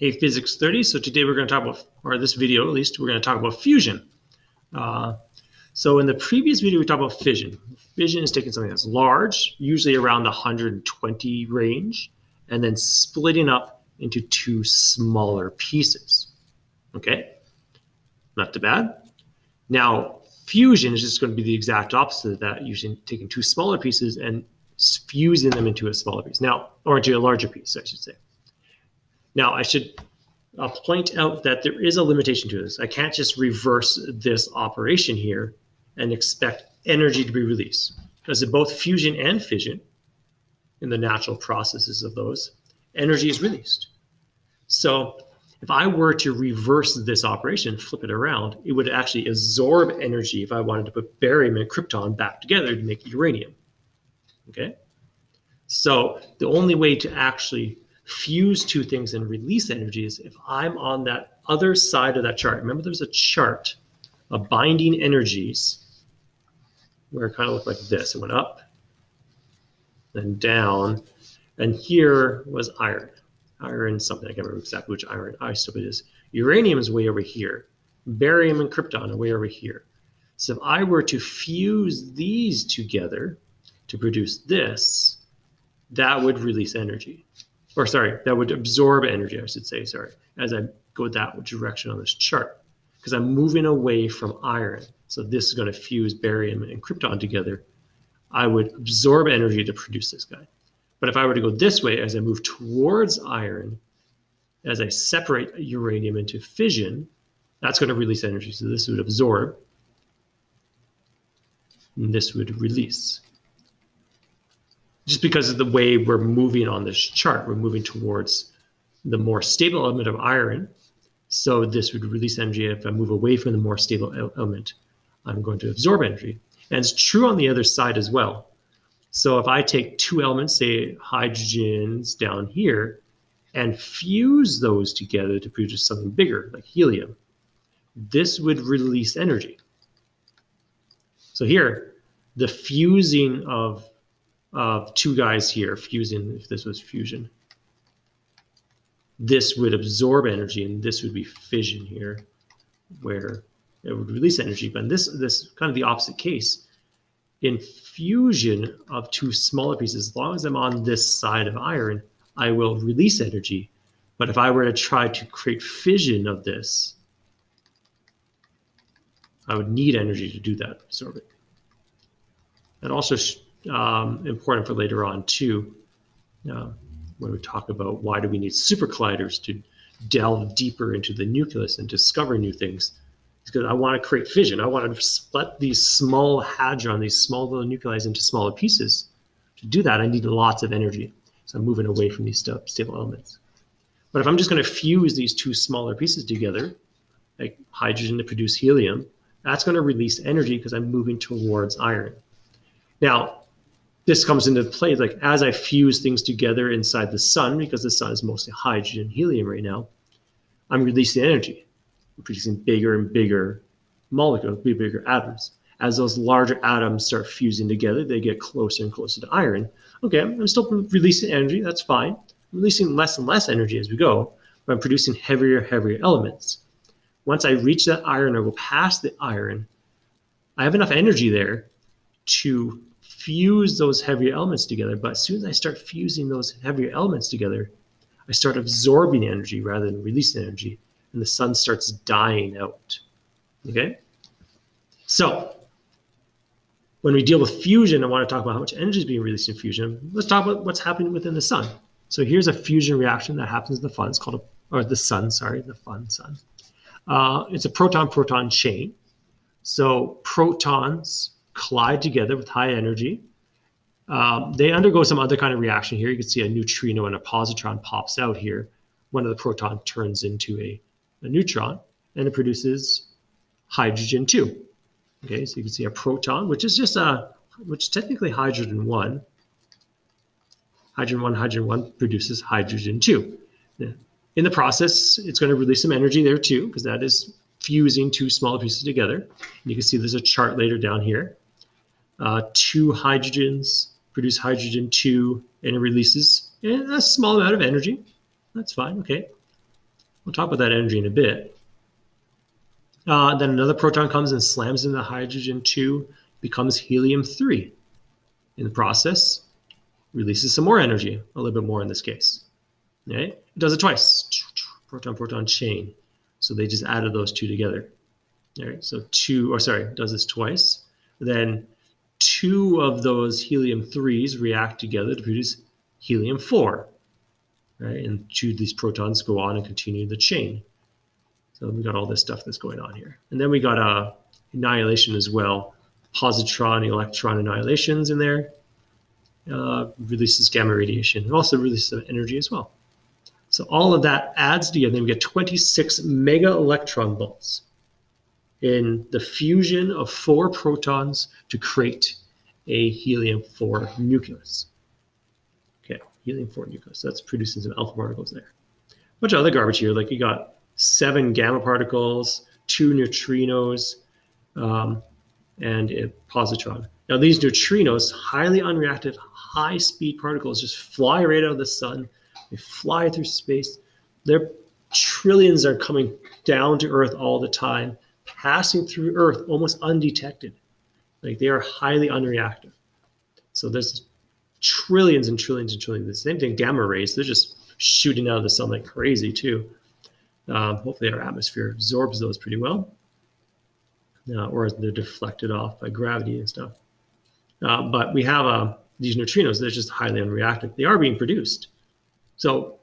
Hey, Physics 30. So today we're going to talk about, or this video at least, we're going to talk about fusion. So in the previous video, we talked about fission. Fission is taking something that's large, usually around the 120 range, and then splitting up into two smaller pieces. Okay, not too bad. Now, fusion is just going to be the exact opposite of that, using taking two smaller pieces and fusing them into a smaller piece. Now, or into a larger piece, I should say. Now, I'll point out that there is a limitation to this. I can't just reverse this operation here and expect energy to be released. Because in both fusion and fission, in the natural processes of those, energy is released. So if I were to reverse this operation, flip it around, it would actually absorb energy if I wanted to put barium and krypton back together to make uranium. Okay? So the only way to actually fuse two things and release energy is if I'm on that other side of that chart. Remember, there's a chart of binding energies where it kind of looked like this. It went up, then down, and here was iron. Iron something, I can't remember exactly which iron isotope it is. Uranium is way over here. Barium and krypton are way over here. So if I were to fuse these together to produce this, that would release energy. Or sorry, that would absorb energy, I should say, sorry, as I go that direction on this chart. Because I'm moving away from iron. So this is going to fuse barium and krypton together. I would absorb energy to produce this guy. But if I were to go this way, as I move towards iron, as I separate uranium into fission, that's going to release energy. So this would absorb, and this would release. Just because of the way we're moving on this chart, we're moving towards the more stable element of iron. So this would release energy. If I move away from the more stable element, I'm going to absorb energy. And it's true on the other side as well. So if I take two elements, say hydrogens down here, and fuse those together to produce something bigger, like helium, this would release energy. So here, the fusing of two guys here, fusing, if this was fusion, this would absorb energy, and this would be fission here, where it would release energy. But in this kind of the opposite case, in fusion of two smaller pieces, as long as I'm on this side of iron, I will release energy. But if I were to try to create fission of this, I would need energy to do that, absorb it. And also important for later on too, when we talk about why do we need super colliders to delve deeper into the nucleus and discover new things. Because I want to create fission. I want to split these small hadron, these small little nuclei into smaller pieces. To do that, I need lots of energy. So I'm moving away from these stable elements. But if I'm just going to fuse these two smaller pieces together, like hydrogen to produce helium, that's going to release energy because I'm moving towards iron. Now, this comes into play like as I fuse things together inside the sun, because the sun is mostly hydrogen and helium right now, I'm releasing energy. I'm producing bigger and bigger molecules, bigger atoms. As those larger atoms start fusing together, they get closer and closer to iron. Okay, I'm still releasing energy, that's fine. I'm releasing less and less energy as we go, but I'm producing heavier elements. Once I reach that iron or go past the iron, I have enough energy there to fuse those heavier elements together. But as soon as I start fusing those heavier elements together, I start absorbing energy rather than releasing energy, and the sun starts dying out. Okay? So when we deal with fusion, I want to talk about how much energy is being released in fusion. Let's talk about what's happening within the sun. So here's a fusion reaction that happens in the sun. It's called the sun. It's a proton-proton chain. So protons collide together with high energy. They undergo some other kind of reaction here. You can see a neutrino and a positron pops out here. One of the proton turns into a neutron, and it produces hydrogen 2. Okay, so you can see a proton, which is technically hydrogen 1. Hydrogen 1 produces hydrogen 2. In the process, it's going to release some energy there too, because that is fusing two smaller pieces together. And you can see there's a chart later down here. Two hydrogens produce hydrogen 2, and it releases a small amount of energy. That's fine, okay. We'll talk about that energy in a bit. Then another proton comes and slams into hydrogen 2, becomes helium-3. In the process, releases some more energy, a little bit more in this case. Right? It does it twice. Proton-proton chain. So they just added those two together. All right, so does this twice. Then 2 of those helium-3s react together to produce helium-4. Right? And 2 of these protons go on and continue the chain. So we got all this stuff that's going on here. And then we got annihilation as well. Positron, electron annihilations in there. Releases gamma radiation. It also releases some energy as well. So all of that adds together, and we get 26 mega electron volts in the fusion of 4 protons to create a helium-4 nucleus. Okay, helium-4 nucleus. So that's producing some alpha particles there. A bunch of other garbage here, like you got 7 gamma particles, 2 neutrinos, and a positron. Now these neutrinos, highly unreactive, high-speed particles, just fly right out of the sun. They fly through space. Their trillions are coming down to Earth all the time, passing through Earth almost undetected. Like they are highly unreactive. So there's trillions and trillions and trillions. The same thing, gamma rays, they're just shooting out of the sun like crazy too. Hopefully our atmosphere absorbs those pretty well. Or they're deflected off by gravity and stuff. But we have these neutrinos, they're just highly unreactive. They are being produced. So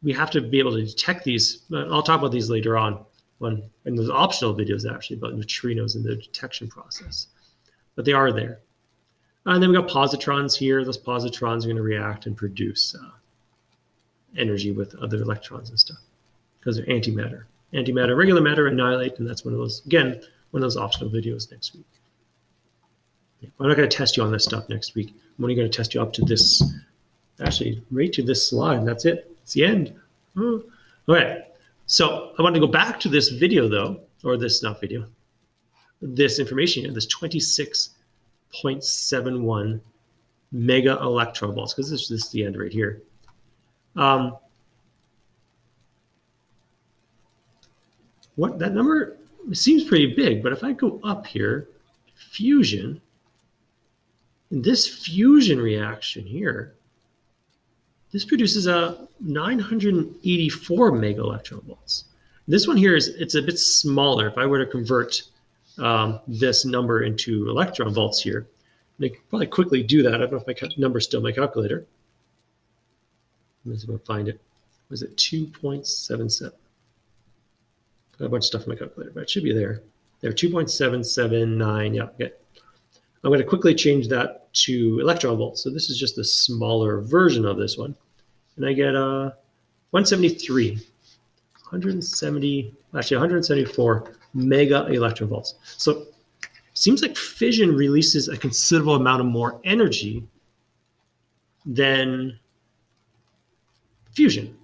we have to be able to detect these. I'll talk about these later on in those optional videos actually about neutrinos and the detection process. But they are there. And then we got positrons here. Those positrons are going to react and produce energy with other electrons and stuff because they're antimatter. Antimatter, regular matter annihilate, and that's one of those, again, one of those optional videos next week. I'm not going to test you on this stuff next week. I'm only going to test you up to this, actually, right to this slide, and that's it. It's the end. All right. So I want to go back to this video, though, or this, not video, this information here, this 26.71 mega electron volts, because this is the end right here. What that number seems pretty big, but if I go up here, fusion, in this fusion reaction here, this produces a 984 mega electron volts. This one here it's a bit smaller. If I were to convert this number into electron volts here, I could probably quickly do that. I don't know if my number's still in my calculator. Let's go find it. Was it 2.77? Got a bunch of stuff in my calculator, but it should be there. There, 2.779. Yeah, okay. I'm going to quickly change that to electron volts. So this is just the smaller version of this one. And I get 173, 174 mega electron volts. So it seems like fission releases a considerable amount of more energy than fusion.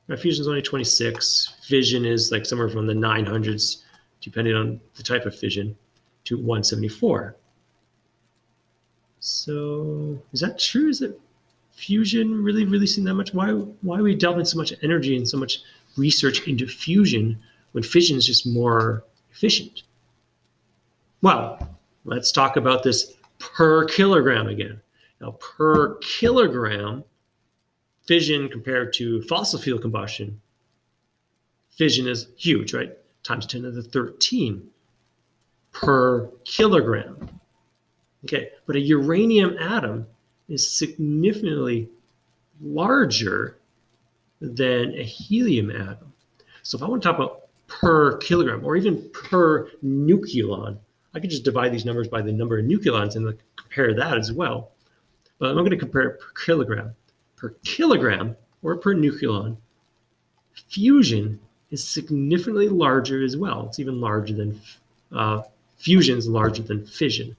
Now, fusion is only 26. Fission is like somewhere from the 900s, depending on the type of fission, to 174. So is that true? Is it fusion really releasing that much? Why are we delving so much energy and so much research into fusion when fission is just more efficient? Well, let's talk about this per kilogram again. Now, per kilogram, fission compared to fossil fuel combustion, fission is huge, right? Times 10 to the 13 per kilogram. Okay, but a uranium atom is significantly larger than a helium atom. So if I want to talk about per kilogram or even per nucleon, I could just divide these numbers by the number of nucleons and compare that as well. But I'm not going to compare it per kilogram. Per kilogram or per nucleon, fusion is significantly larger as well. It's even larger than fusion is larger than fission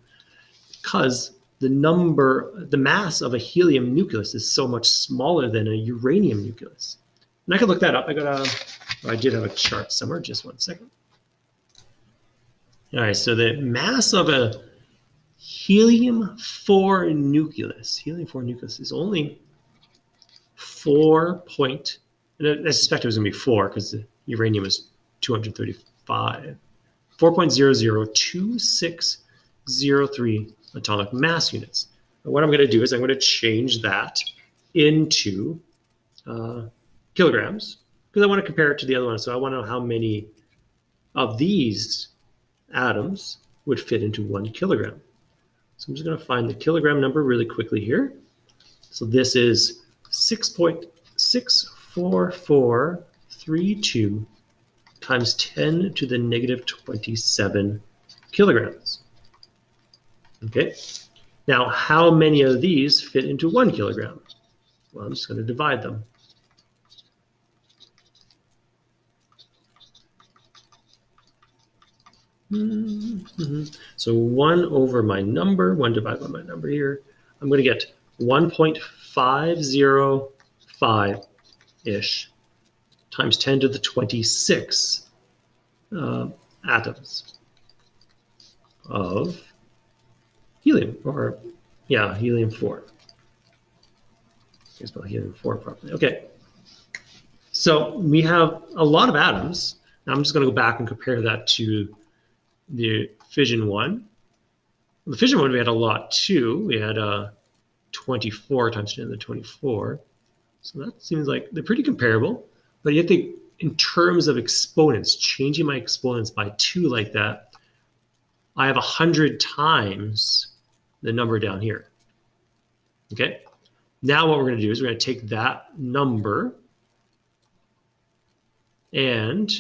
because the mass of a helium nucleus is so much smaller than a uranium nucleus. And I could look that up. I did have a chart somewhere. Just one second. All right, so the mass of a helium-4 nucleus is only 4.2 And I suspect it was going to be 4 because the uranium is 235. 4.002603 atomic mass units. And what I'm going to do is I'm going to change that into kilograms because I want to compare it to the other one. So I want to know how many of these atoms would fit into 1 kilogram. So I'm just going to find the kilogram number really quickly here. So this is 6.64432 times 10 to the negative 27 kilograms. Okay. Now, how many of these fit into 1 kilogram? Well, I'm just going to divide them. So 1 over my number, 1 divided by my number here, I'm going to get 1.505-ish times 10 to the 26 atoms of helium, or yeah, helium-4. I can spell helium-4 properly. Okay, so we have a lot of atoms. Now I'm just going to go back and compare that to the fission one. The fission one, we had a lot too. We had 24 times 10 to the 24. So that seems like they're pretty comparable. But you have to, in terms of exponents, changing my exponents by 2 like that, I have 100 times the number down here. Okay. Now what we're going to do is we're going to take that number and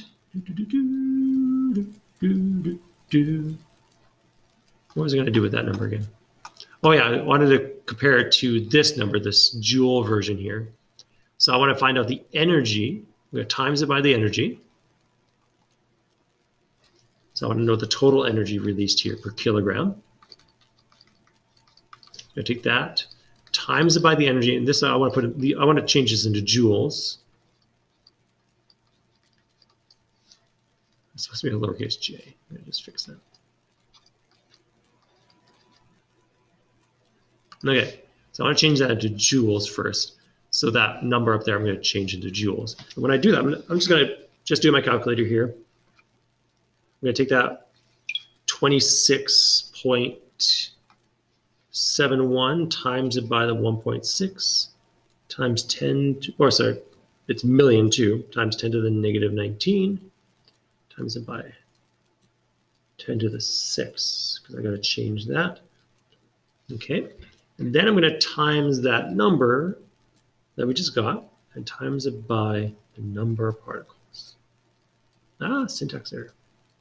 what was I going to do with that number again? Oh yeah, I wanted to compare it to this number, this joule version here. So I want to find out the energy. I'm going to times it by the energy. So I want to know the total energy released here per kilogram. I'm going to take that, times it by the energy, and this I want to change this into joules. It's supposed to be a lowercase j. I'm going to just fix that. Okay, so I want to change that into joules first. So that number up there, I'm going to change into joules. And when I do that, I'm just going to do my calculator here. I'm going to take that 26.71 times it by the 1.6 times 10, or sorry, it's million too, times 10 to the negative 19 times it by 10 to the 6, because I got to change that. Okay. And then I'm going to times that number that we just got and times it by the number of particles. Syntax error.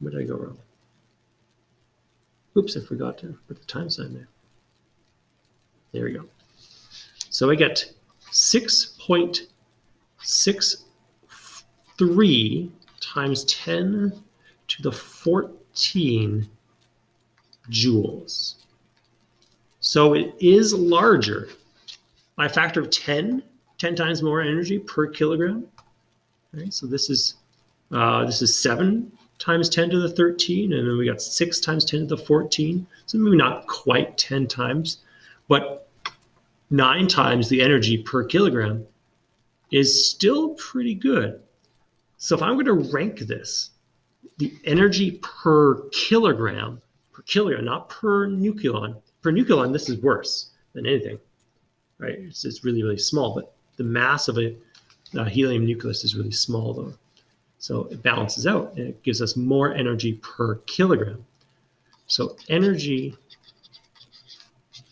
Where did I go wrong? Oops, I forgot to put the time sign there. There we go. So I get 6.63 times 10 to the 14 joules. So it is larger by a factor of 10 times more energy per kilogram. Right, so this is 7 times 10 to the 13, and then we got 6 times 10 to the 14. So maybe not quite 10 times, but 9 times the energy per kilogram is still pretty good. So if I'm going to rank this, the energy per kilogram, not per nucleon. Per nucleon, this is worse than anything, right? It's really, really small, but the mass of a helium nucleus is really small though. So it balances out and it gives us more energy per kilogram. So energy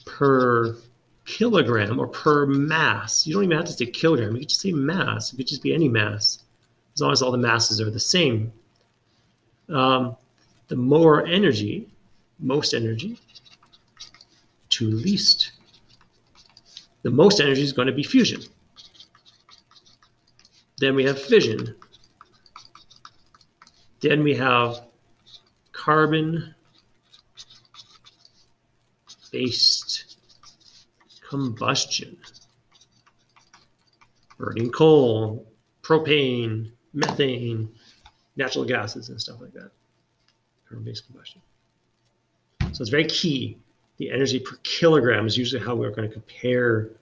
per kilogram or per mass, you don't even have to say kilogram, you could just say mass. It could just be any mass, as long as all the masses are the same. The more energy, most energy, to least. The most energy is going to be fusion. Then we have fission. Then we have carbon-based combustion. Burning coal, propane, methane, natural gases, and stuff like that. Carbon-based combustion. So it's very key. The energy per kilogram is usually how we're going to compare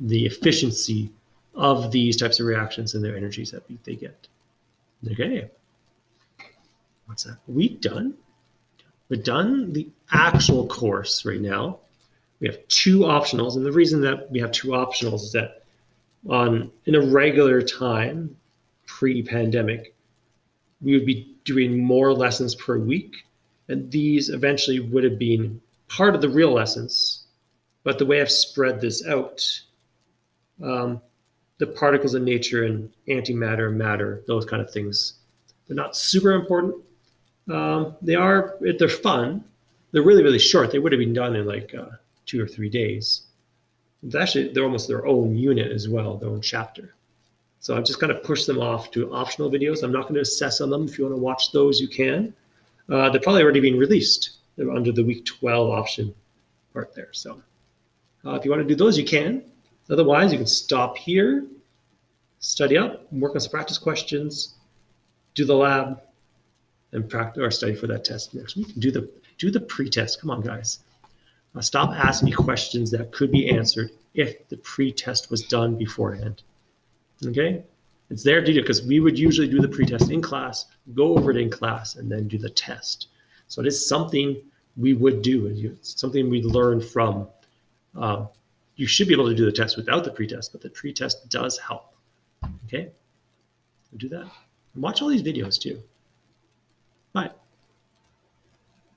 the efficiency of these types of reactions and their energies that they get. Okay. What's that? Are we done? We're done the actual course right now. We have 2 optionals, and the reason that we have 2 optionals is that in a regular time, pre-pandemic, we would be doing more lessons per week, and these eventually would have been part of the real lessons. But the way I've spread this out, the particles in nature and antimatter, matter, those kind of things, they're not super important. They're fun. They're really, really short. They would have been done in like 2 or 3 days. Actually, they're almost their own unit as well, their own chapter. So I've just kind of pushed them off to optional videos. I'm not going to assess on them. If you want to watch those, you can. They're probably already being released. They're under the week 12 option part there. So if you want to do those, you can. Otherwise, you can stop here, study up, work on some practice questions, do the lab, and practice or study for that test next week. Do the pre-test. Come on, guys. Stop asking me questions that could be answered if the pre-test was done beforehand. Okay? It's there to do because we would usually do the pre-test in class, go over it in class, and then do the test. So it is something we would do. It's something we learn from. You should be able to do the test without the pre-test, but the pre-test does help. Okay? We'll do that. And watch all these videos too. Bye.